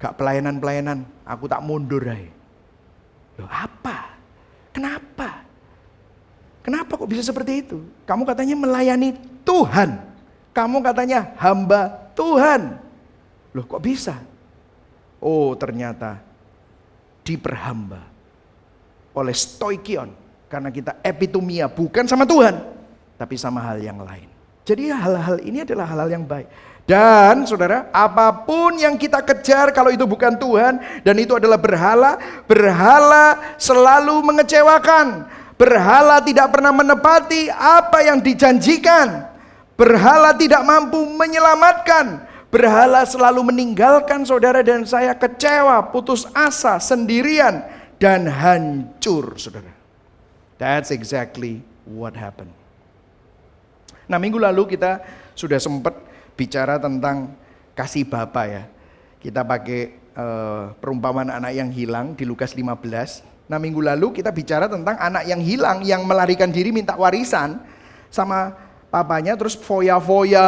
gak pelayanan-pelayanan, aku tak mundur aja. Loh apa? Kenapa? Kenapa kok bisa seperti itu? Kamu katanya melayani Tuhan. Kamu katanya hamba Tuhan. Loh kok bisa? Oh ternyata diperhamba oleh stoikion. Karena kita epitomia bukan sama Tuhan, tapi sama hal yang lain. Jadi hal-hal ini adalah hal-hal yang baik. Dan saudara, apapun yang kita kejar kalau itu bukan Tuhan dan itu adalah berhala, berhala selalu mengecewakan. Berhala tidak pernah menepati apa yang dijanjikan. Berhala tidak mampu menyelamatkan. Berhala selalu meninggalkan saudara dan saya kecewa, putus asa, sendirian dan hancur, saudara. That's exactly what happened. Nah, minggu lalu kita sudah sempat bicara tentang kasih Bapa ya. Kita pakai perumpamaan anak yang hilang di Lukas 15. Nah minggu lalu kita bicara tentang anak yang hilang, yang melarikan diri minta warisan sama papanya, terus foya-foya,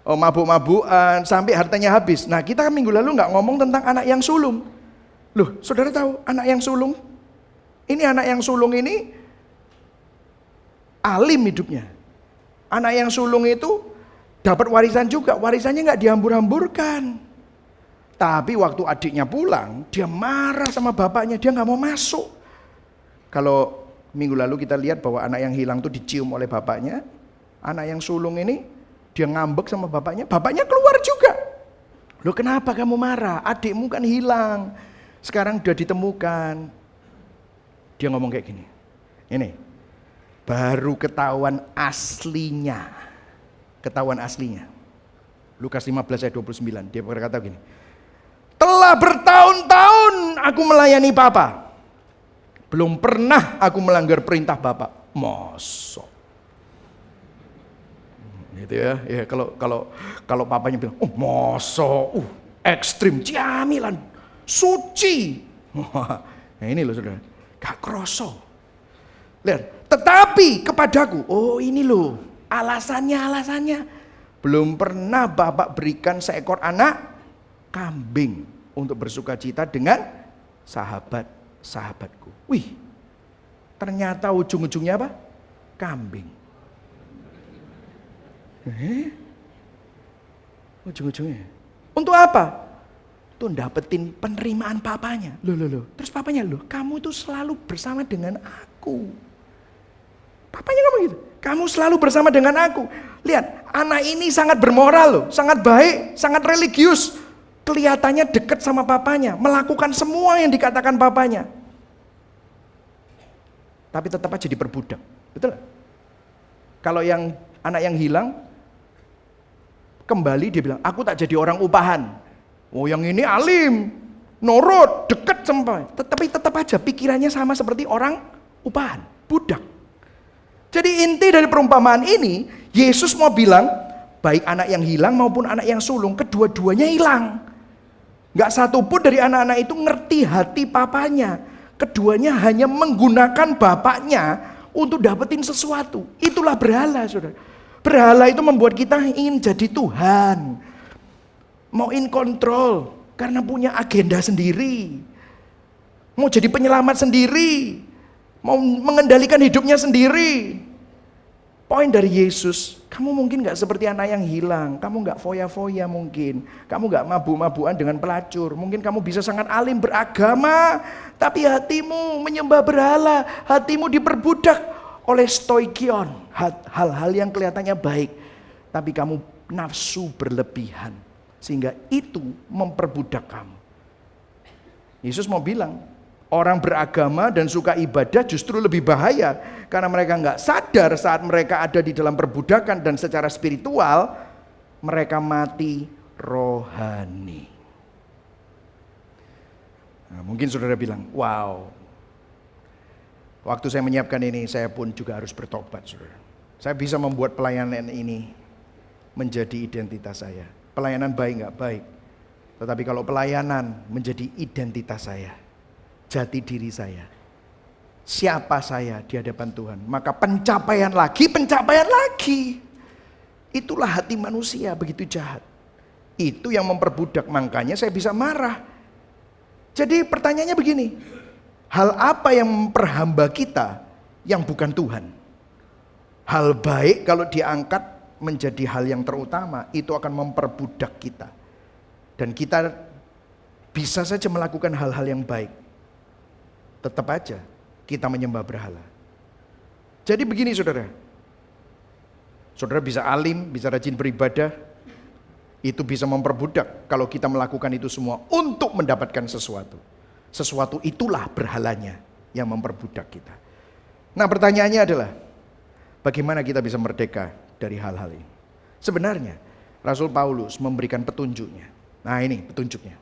mabuk-mabukan, sampai hartanya habis. Nah kita minggu lalu nggak ngomong tentang anak yang sulung. Loh saudara tahu anak yang sulung? Ini anak yang sulung ini alim hidupnya. Anak yang sulung itu dapat warisan juga, warisannya nggak dihambur-hamburkan. Tapi waktu adiknya pulang, dia marah sama bapaknya, dia nggak mau masuk. Kalau minggu lalu kita lihat bahwa anak yang hilang itu dicium oleh bapaknya, anak yang sulung ini dia ngambek sama bapaknya keluar juga. Loh kenapa kamu marah? Adikmu kan hilang, sekarang udah ditemukan. Dia ngomong kayak gini, ini baru ketahuan aslinya. Lukas 15 ayat 29, dia berkata gini, telah bertahun-tahun aku melayani Papa, belum pernah aku melanggar perintah Bapak. Mosok gitu ya. Ya kalau papanya bilang, oh mosok, ekstrim, ciamilan, suci. Nah ini loh saudara, gak kroso. Lihat, tetapi kepadaku, oh ini loh alasannya, belum pernah Bapak berikan seekor anak kambing untuk bersuka cita dengan sahabat-sahabatku. Wih, ternyata ujung-ujungnya apa? Kambing. Ujung-ujungnya. Untuk apa? Untuk dapetin penerimaan papanya. Loh. Terus papanya, kamu tuh selalu bersama dengan aku. Papanya ngomong gitu. Kamu selalu bersama dengan aku. Lihat, anak ini sangat bermoral loh, sangat baik, sangat religius. Kelihatannya dekat sama papanya, melakukan semua yang dikatakan papanya. Tapi tetap aja diperbudak. Betul? Kalau yang anak yang hilang kembali dia bilang, aku tak jadi orang upahan. Oh yang ini alim, nurut, dekat sama. Tetapi tetap aja pikirannya sama seperti orang upahan, budak. Jadi inti dari perumpamaan ini, Yesus mau bilang, baik anak yang hilang maupun anak yang sulung, kedua-duanya hilang. Gak satu pun dari anak-anak itu ngerti hati papanya. Keduanya hanya menggunakan bapaknya untuk dapetin sesuatu. Itulah berhala, saudara. Berhala itu membuat kita ingin jadi Tuhan. Mau in control karena punya agenda sendiri. Mau jadi penyelamat sendiri. Mau mengendalikan hidupnya sendiri. Poin dari Yesus, kamu mungkin gak seperti anak yang hilang. Kamu gak foya-foya mungkin. Kamu gak mabuk-mabukan dengan pelacur. Mungkin kamu bisa sangat alim beragama. Tapi hatimu menyembah berhala. Hatimu diperbudak oleh stoikion. Hal-hal yang kelihatannya baik. Tapi kamu nafsu berlebihan. Sehingga itu memperbudak kamu. Yesus mau bilang, orang beragama dan suka ibadah justru lebih bahaya. Karena mereka nggak sadar saat mereka ada di dalam perbudakan dan secara spiritual, mereka mati rohani. Nah, mungkin saudara bilang, wow. Waktu saya menyiapkan ini, saya pun juga harus bertobat, saudara. Saya bisa membuat pelayanan ini menjadi identitas saya. Pelayanan baik nggak baik. Tetapi kalau pelayanan menjadi identitas saya, jati diri saya, siapa saya di hadapan Tuhan, maka pencapaian lagi. Itulah hati manusia, begitu jahat. Itu yang memperbudak, makanya saya bisa marah. Jadi pertanyaannya begini, hal apa yang memperhamba kita yang bukan Tuhan? Hal baik kalau diangkat menjadi hal yang terutama, itu akan memperbudak kita. Dan kita bisa saja melakukan hal-hal yang baik. Tetap aja kita menyembah berhala. Jadi begini saudara. Saudara bisa alim, bisa rajin beribadah. Itu bisa memperbudak kalau kita melakukan itu semua untuk mendapatkan sesuatu. Sesuatu itulah berhalanya yang memperbudak kita. Nah pertanyaannya adalah, bagaimana kita bisa merdeka dari hal-hal ini? Sebenarnya Rasul Paulus memberikan petunjuknya. Nah ini petunjuknya.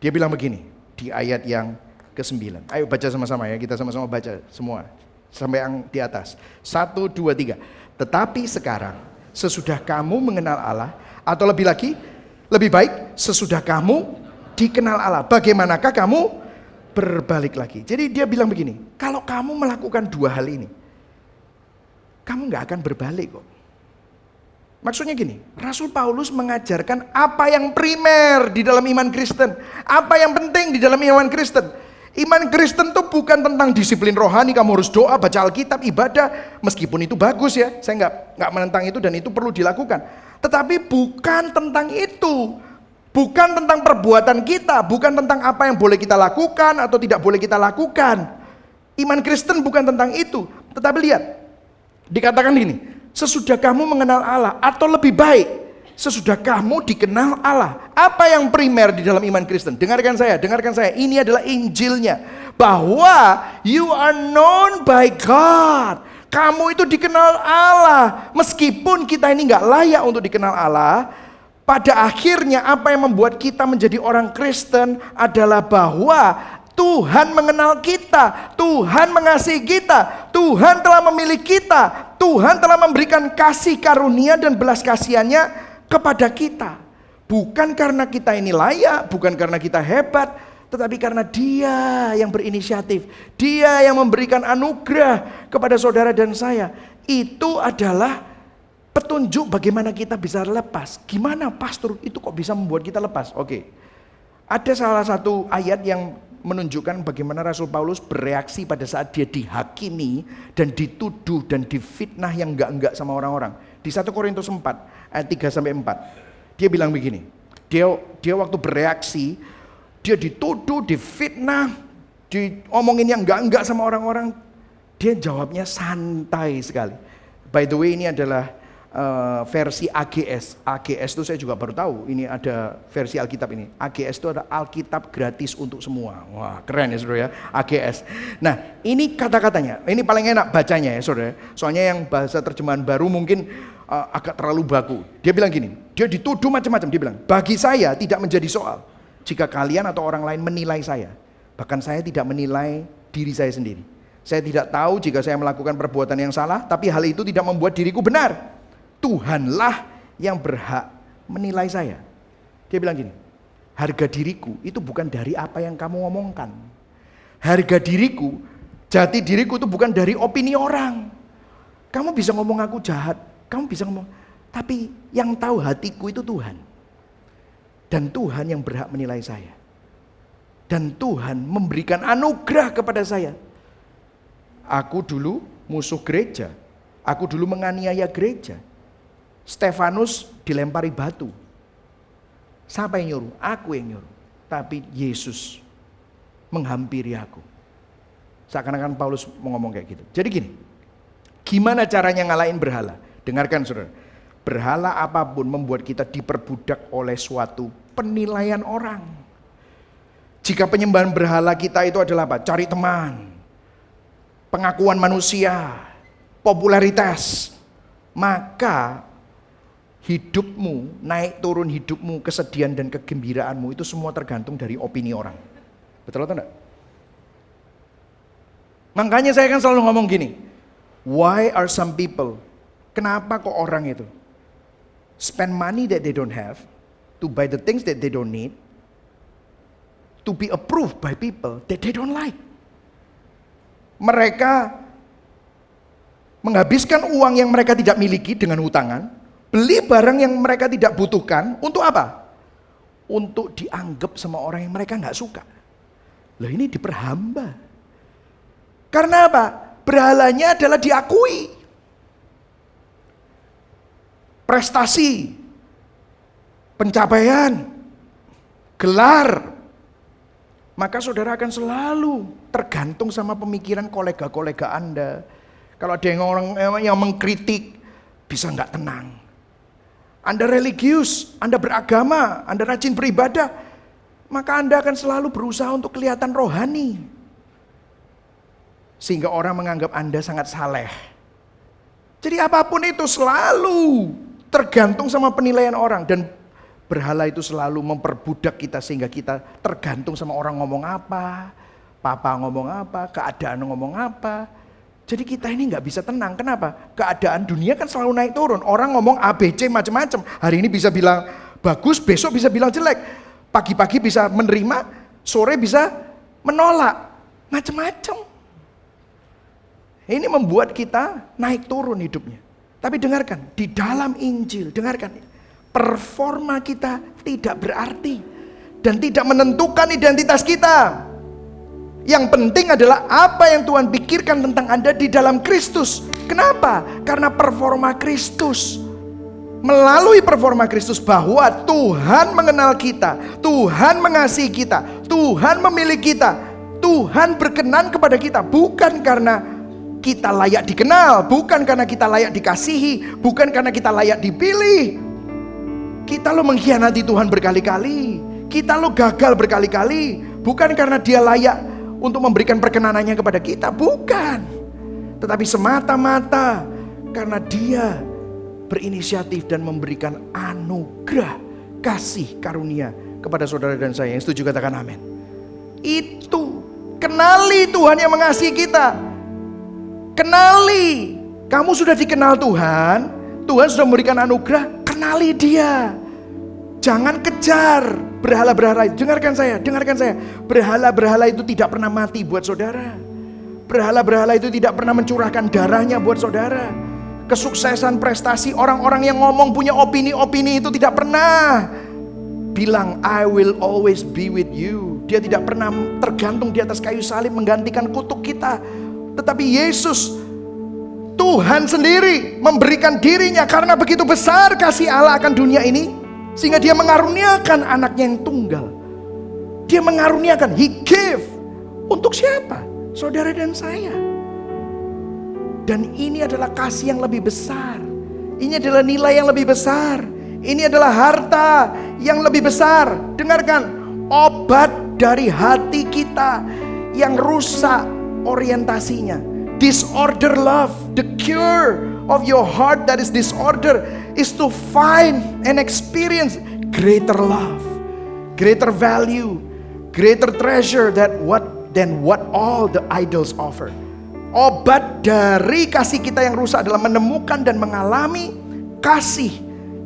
Dia bilang begini di ayat yang ke-9. Ayo baca sama-sama ya, kita sama-sama baca semua sampai yang di atas. 1, 2, 3. Tetapi sekarang sesudah kamu mengenal Allah, atau lebih baik sesudah kamu dikenal Allah, bagaimanakah kamu berbalik lagi. Jadi dia bilang begini, kalau kamu melakukan dua hal ini, kamu gak akan berbalik kok. Maksudnya gini, Rasul Paulus mengajarkan apa yang primer di dalam iman Kristen, apa yang penting di dalam iman Kristen. Iman Kristen itu bukan tentang disiplin rohani, kamu harus doa, baca Alkitab, ibadah, meskipun itu bagus ya, saya nggak menentang itu dan itu perlu dilakukan. Tetapi bukan tentang itu, bukan tentang perbuatan kita, bukan tentang apa yang boleh kita lakukan atau tidak boleh kita lakukan. Iman Kristen bukan tentang itu, tetapi lihat, dikatakan ini. Sesudah kamu mengenal Allah, atau lebih baik sesudah kamu dikenal Allah. Apa yang primer di dalam iman Kristen? Dengarkan saya. Ini adalah Injilnya, bahwa you are known by God. Kamu itu dikenal Allah. Meskipun kita ini gak layak untuk dikenal Allah, pada akhirnya apa yang membuat kita menjadi orang Kristen adalah bahwa Tuhan mengenal kita, Tuhan mengasihi kita, Tuhan telah memilih kita, Tuhan telah memberikan kasih karunia dan belas kasihannya kepada kita. Bukan karena kita ini layak, bukan karena kita hebat, tetapi karena Dia yang berinisiatif, Dia yang memberikan anugerah kepada saudara dan saya. Itu adalah petunjuk bagaimana kita bisa lepas. Gimana pastor itu kok bisa membuat kita lepas? Oke. Ada salah satu ayat yang menunjukkan bagaimana Rasul Paulus bereaksi pada saat dia dihakimi dan dituduh dan difitnah yang enggak sama orang-orang. Di 1 Korintus 4 ayat 3-4. Dia bilang begini. Dia waktu bereaksi, dia dituduh, difitnah, diomongin yang enggak sama orang-orang. Dia jawabnya santai sekali. By the way, ini adalah versi AGS. AGS itu saya juga baru tahu. Ini ada versi Alkitab ini. AGS itu ada Alkitab gratis untuk semua. Wah, keren ya saudara ya, AGS. Nah, ini kata-katanya. Ini paling enak bacanya ya saudara. Soalnya yang bahasa terjemahan baru mungkin agak terlalu baku. Dia bilang gini, dia dituduh macam-macam. Dia bilang, bagi saya tidak menjadi soal jika kalian atau orang lain menilai saya. Bahkan saya tidak menilai diri saya sendiri. Saya tidak tahu jika saya melakukan perbuatan yang salah, tapi hal itu tidak membuat diriku benar. Tuhanlah yang berhak menilai saya. Dia bilang gini, harga diriku itu bukan dari apa yang kamu ngomongkan. Harga diriku, jati diriku itu bukan dari opini orang. Kamu bisa ngomong aku jahat, kamu bisa ngomong, tapi yang tahu hatiku itu Tuhan. Dan Tuhan yang berhak menilai saya. Dan Tuhan memberikan anugerah kepada saya. Aku dulu musuh gereja, aku dulu menganiaya gereja. Stefanus dilempari batu. Siapa yang nyuruh? Aku yang nyuruh. Tapi Yesus menghampiri aku. Seakan-akan Paulus mau ngomong kayak gitu. Jadi gini, gimana caranya ngalahin berhala? Dengarkan saudara. Berhala apapun membuat kita diperbudak oleh suatu penilaian orang. Jika penyembahan berhala kita itu adalah apa? Cari teman, pengakuan manusia, popularitas, maka hidupmu, naik turun hidupmu, kesedihan dan kegembiraanmu itu semua tergantung dari opini orang. Betul atau enggak? Makanya saya kan selalu ngomong gini, why are some people, kenapa kok orang itu spend money that they don't have, to buy the things that they don't need, to be approved by people that they don't like. Mereka menghabiskan uang yang mereka tidak miliki dengan hutangan, beli barang yang mereka tidak butuhkan, untuk apa? Untuk dianggap sama orang yang mereka nggak suka. Loh, ini diperhamba. Karena apa? Berhalanya adalah diakui. Prestasi, pencapaian, gelar. Maka saudara akan selalu tergantung sama pemikiran kolega-kolega Anda. Kalau ada yang orang yang mengkritik, bisa nggak tenang. Anda religius, Anda beragama, Anda rajin beribadah, maka Anda akan selalu berusaha untuk kelihatan rohani. Sehingga orang menganggap Anda sangat saleh. Jadi apapun itu selalu tergantung sama penilaian orang. Dan berhala itu selalu memperbudak kita sehingga kita tergantung sama orang ngomong apa, papa ngomong apa, keadaan ngomong apa. Jadi kita ini nggak bisa tenang. Kenapa? Keadaan dunia kan selalu naik turun. Orang ngomong ABC macam-macam. Hari ini bisa bilang bagus, besok bisa bilang jelek. Pagi-pagi bisa menerima, sore bisa menolak. Macam-macam. Ini membuat kita naik turun hidupnya. Tapi dengarkan, di dalam Injil, dengarkan. Performa kita tidak berarti. Dan tidak menentukan identitas kita. Yang penting adalah apa yang Tuhan pikirkan tentang Anda di dalam Kristus. Kenapa? Karena performa Kristus. Melalui performa Kristus bahwa Tuhan mengenal kita, Tuhan mengasihi kita, Tuhan memilih kita, Tuhan berkenan kepada kita. Bukan karena kita layak dikenal, bukan karena kita layak dikasihi, bukan karena kita layak dipilih. Kita lo mengkhianati Tuhan berkali-kali, kita lo gagal berkali-kali, bukan karena dia layak untuk memberikan perkenanannya kepada kita, bukan. Tetapi semata-mata karena dia berinisiatif dan memberikan anugerah kasih karunia kepada saudara dan saya. Yang setuju katakan amin. Itu, kenali Tuhan yang mengasihi kita. Kenali, kamu sudah dikenal Tuhan, Tuhan sudah memberikan anugerah, kenali dia. Jangan kejar berhala-berhala. Dengarkan saya. Berhala-berhala itu tidak pernah mati buat saudara. Berhala-berhala itu tidak pernah mencurahkan darahnya buat saudara. Kesuksesan, prestasi, orang-orang yang ngomong punya opini-opini itu tidak pernah bilang I will always be with you. Dia tidak pernah tergantung di atas kayu salib menggantikan kutuk kita. Tetapi Yesus, Tuhan sendiri memberikan dirinya karena begitu besar kasih Allah akan dunia ini. Sehingga dia mengaruniakan anaknya yang tunggal. Dia mengaruniakan, he gave. Untuk siapa? Saudara dan saya. Dan ini adalah kasih yang lebih besar. Ini adalah nilai yang lebih besar. Ini adalah harta yang lebih besar. Dengarkan, obat dari hati kita yang rusak orientasinya. Disorder love, the cure of your heart that is disorder is to find and experience greater love, greater value, greater treasure than what all the idols offer. Obat dari kasih kita yang rusak adalah menemukan dan mengalami kasih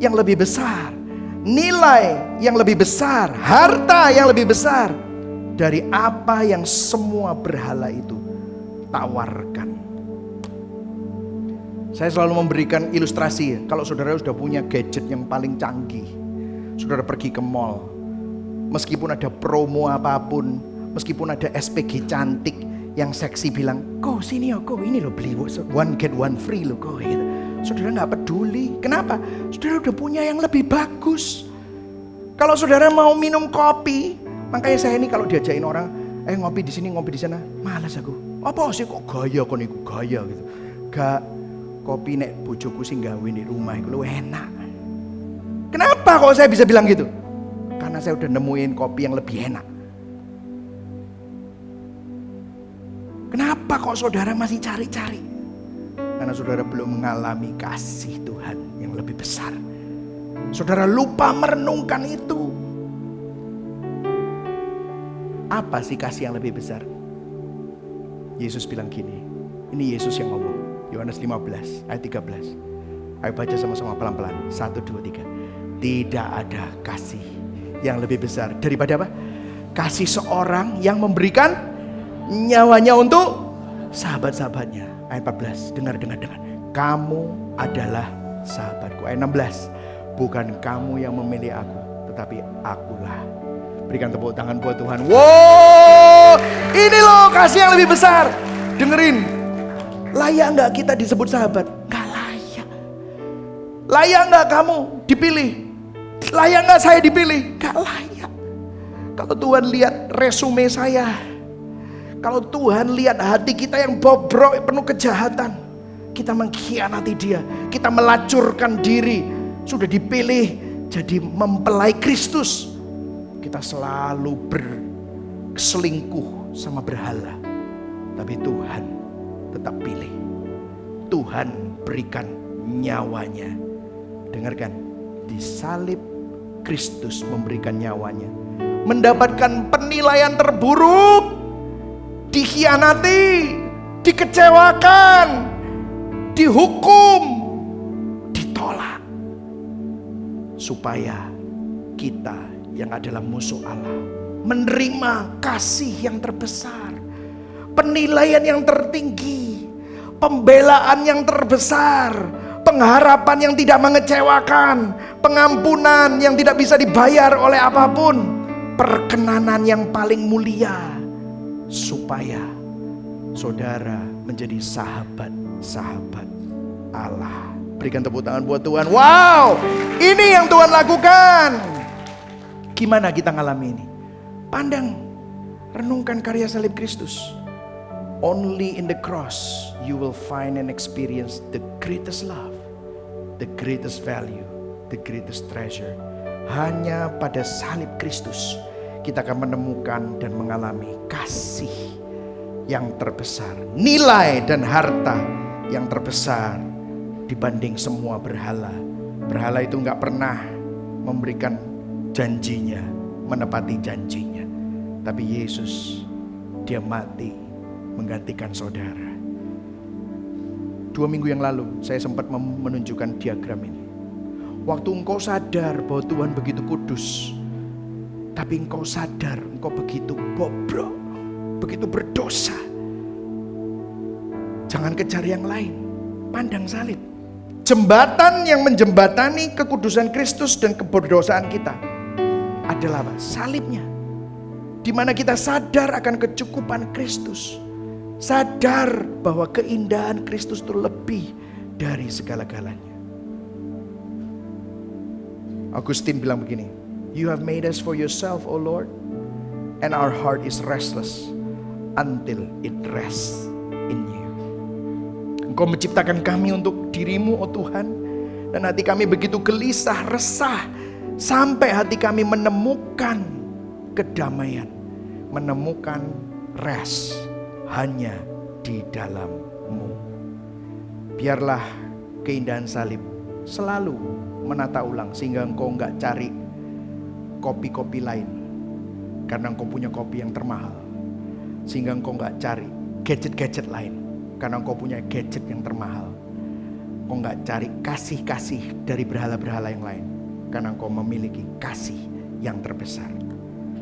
yang lebih besar, nilai yang lebih besar, harta yang lebih besar dari apa yang semua berhala itu tawarkan. Saya selalu memberikan ilustrasi. Kalau saudara sudah punya gadget yang paling canggih, saudara pergi ke mall, meskipun ada promo apapun, meskipun ada SPG cantik yang seksi bilang, "Kok sini ya, kok ini lo beli one get one free lo kok." Gitu. Saudara nggak peduli. Kenapa? Saudara udah punya yang lebih bagus. Kalau saudara mau minum kopi, makanya saya ini kalau diajakin orang, ngopi di sini, ngopi di sana, malas aku. Apa sih kok gaya kon iku gaya gitu. Gak, kopi nek bojoku sing gawe di rumah iku lu enak. Kenapa kok saya bisa bilang gitu? Karena saya udah nemuin kopi yang lebih enak. Kenapa kok saudara masih cari-cari? Karena saudara belum mengalami kasih Tuhan yang lebih besar. Saudara lupa merenungkan itu. Apa sih kasih yang lebih besar? Yesus bilang gini. Ini Yesus yang ngomong. Yohanes 15 ayat 13. Ayo baca sama-sama pelan-pelan. 1, 2, 3. Tidak ada kasih yang lebih besar daripada apa? Kasih seorang yang memberikan nyawanya untuk sahabat-sahabatnya. Ayat 14. Dengar. Kamu adalah sahabatku. Ayat 16. Bukan kamu yang memilih aku, tetapi akulah. Berikan tepuk tangan buat Tuhan. Wow, ini loh kasih yang lebih besar. Dengerin, layak nggak kita disebut sahabat? Nggak layak. Layak nggak kamu dipilih? Layak nggak saya dipilih? Nggak layak. Kalau Tuhan lihat resume saya, kalau Tuhan lihat hati kita yang bobrok penuh kejahatan, kita mengkhianati Dia, kita melacurkan diri, sudah dipilih jadi mempelai Kristus. Kita selalu berselingkuh sama berhala. Tapi Tuhan tetap pilih. Tuhan berikan nyawanya. Dengarkan, di salib Kristus memberikan nyawanya. Mendapatkan penilaian terburuk. Dikhianati, dikecewakan, dihukum, ditolak. Supaya kita yang adalah musuh Allah menerima kasih yang terbesar, penilaian yang tertinggi, pembelaan yang terbesar, pengharapan yang tidak mengecewakan, pengampunan yang tidak bisa dibayar oleh apapun, perkenanan yang paling mulia, supaya saudara menjadi sahabat-sahabat Allah. Berikan tepuk tangan buat Tuhan. Wow, ini yang Tuhan lakukan. Gimana kita ngalami ini? Pandang, renungkan karya salib Kristus. Only in the cross you will find and experience the greatest love, the greatest value, the greatest treasure. Hanya pada salib Kristus kita akan menemukan dan mengalami kasih yang terbesar, nilai dan harta yang terbesar dibanding semua berhala. Berhala itu gak pernah memberikan janjinya, menepati janjinya. Tapi Yesus, dia mati menggantikan saudara. 2 minggu yang lalu saya sempat menunjukkan diagram ini. Waktu engkau sadar bahwa Tuhan begitu kudus, tapi engkau sadar engkau begitu bobrok, begitu berdosa, jangan kejar yang lain, pandang salib. Jembatan yang menjembatani kekudusan Kristus dan keberdosaan kita adalah apa? Salibnya. Di mana kita sadar akan kecukupan Kristus. Sadar bahwa keindahan Kristus itu lebih dari segala-galanya. Agustin bilang begini, "You have made us for yourself, O Lord, and our heart is restless until it rests in you." Engkau menciptakan kami untuk dirimu, oh Tuhan. Dan hati kami begitu gelisah, resah. Sampai hati kami menemukan kedamaian. Menemukan rest hanya di dalam-Mu. Biarlah keindahan salib selalu menata ulang. Sehingga engkau enggak cari kopi-kopi lain. Karena engkau punya kopi yang termahal. Sehingga engkau enggak cari gadget-gadget lain. Karena engkau punya gadget yang termahal. Engkau gak cari kasih-kasih dari berhala-berhala yang lain. Karena engkau memiliki kasih yang terbesar.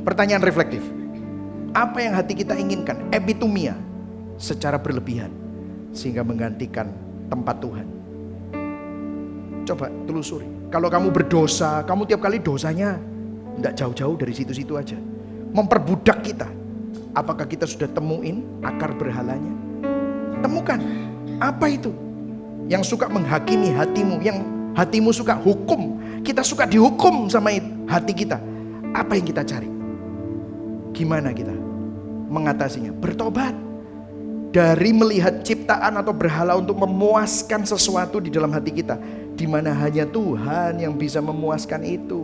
Pertanyaan reflektif. Apa yang hati kita inginkan? Epitomia secara berlebihan. Sehingga menggantikan tempat Tuhan. Coba telusuri. Kalau kamu berdosa, kamu tiap kali dosanya gak jauh-jauh dari situ-situ aja. Memperbudak kita. Apakah kita sudah temuin akar berhalanya? Temukan, apa itu yang suka menghakimi hatimu, yang hatimu suka hukum. Kita suka dihukum sama hati kita. Apa yang kita cari? Gimana kita mengatasinya? Bertobat dari melihat ciptaan atau berhala untuk memuaskan sesuatu di dalam hati kita, di mana hanya Tuhan yang bisa memuaskan itu.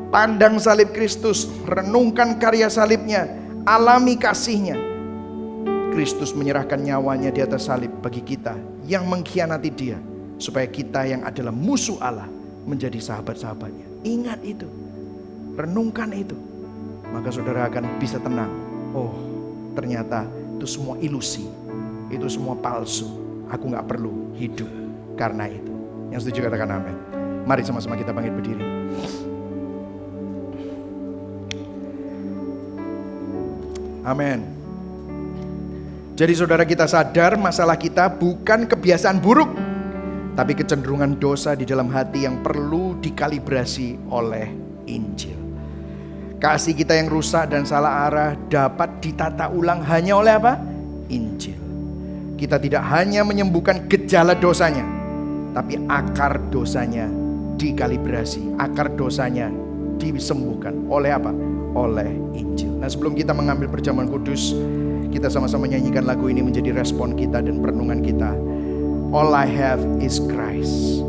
Pandang salib Kristus, renungkan karya salibnya, alami kasihnya. Kristus menyerahkan nyawanya di atas salib bagi kita yang mengkhianati Dia, supaya kita yang adalah musuh Allah menjadi sahabat-sahabatnya. Ingat itu, renungkan itu, maka saudara akan bisa tenang. Oh, ternyata itu semua ilusi, itu semua palsu. Aku gak perlu hidup karena itu. Yang setuju katakan amin. Mari sama-sama kita bangkit berdiri. Amin. Jadi saudara, kita sadar masalah kita bukan kebiasaan buruk, tapi kecenderungan dosa di dalam hati yang perlu dikalibrasi oleh Injil. Kasih kita yang rusak dan salah arah dapat ditata ulang hanya oleh apa? Injil. Kita tidak hanya menyembuhkan gejala dosanya, tapi akar dosanya dikalibrasi, akar dosanya disembuhkan oleh apa? Oleh Injil. Nah, sebelum kita mengambil perjamuan kudus, kita sama-sama nyanyikan lagu ini menjadi respon kita dan perenungan kita. All I have is Christ.